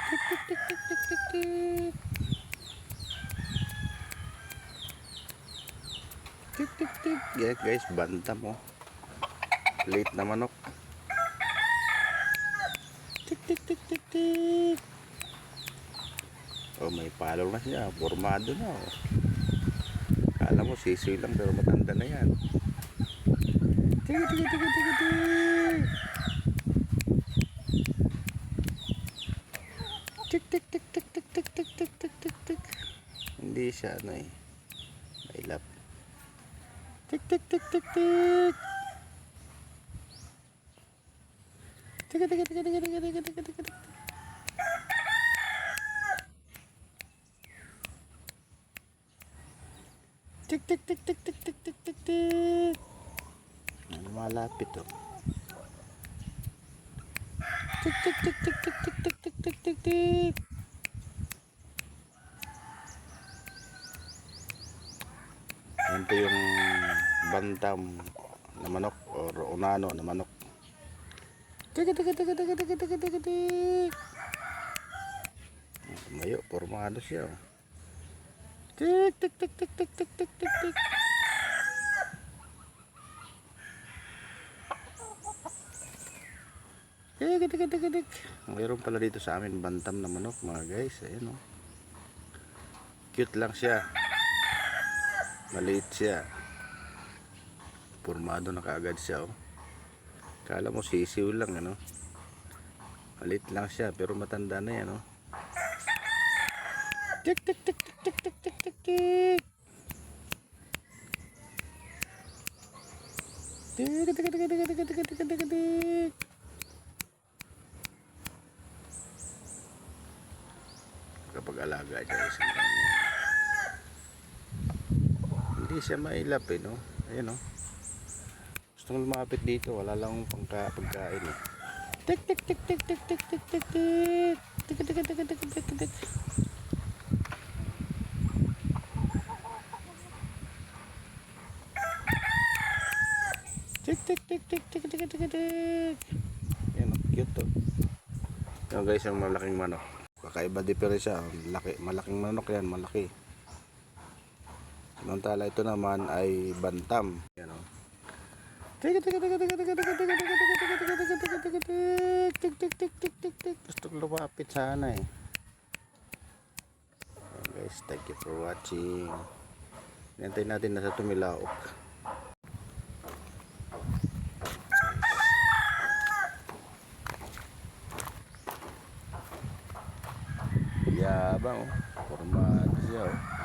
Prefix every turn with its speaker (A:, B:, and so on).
A: Tik tik tik tik tik tik tik. Tik tik tik. Yeah, guys, bantam oh. Late na manok. Tik tik tik tik tik. Oh, may palaw na siya. Formado na oh. Kala mo sisiw lang pero matanda na yan. Tik tik tik tik tik tik. Tik tik tik tik tik tik tik tik tik tik tik. Hindi siya ano eh. Mailap. Tik tik tik tik tik. Tik tik tik tik tik tik tik tik tik. Tik tik tik tik tik tik tik tik tik. Malapit oh. Tik tik tik tik tik tik tik tik tik tik tik. Ito yung bantam na manok or unano na manok. Tik tik tik tik tik tik tik tik tik. Mayo, formado siya. Tik tik tik tik tik tik tik tik tik. Tik tik tik tik. Mayroon pala dito sa amin bantam na manok mga guys. Ayan oh. Cute lang siya. Maliit siya. Formado na kaagad siya oh. Kala mo sisiw lang ano. Maliit lang siya pero matanda na yan oh. Tik tik tik tik tik tik tik tik tik. Tik tik tik tik tik tik tik tik tik tik. Kapag alaga siya isang ganyan. Hindi siya mailap eh no. Ayan oh. Gustong lumapit dito, wala lang pagkain eh. Tik tik tik tik tik tik tik tik tik. Tik tik tik tik tik tik tik. Tik tik tik tik tik tik tik tik. Yan oh, cute to. Yan guys, yung malaking manok. Kakaiba diferensya, malaking manok yan, malaki. Samantala ito naman ay bantam. Yan oh. Tik tik tik tik tik tik tik tik tik tik tik tik tik tik tik. Gusto lumapit sana eh. Guys, thank you for watching. Hintayin natin na sa tumilaok. Yabang oh. Formado siya oh.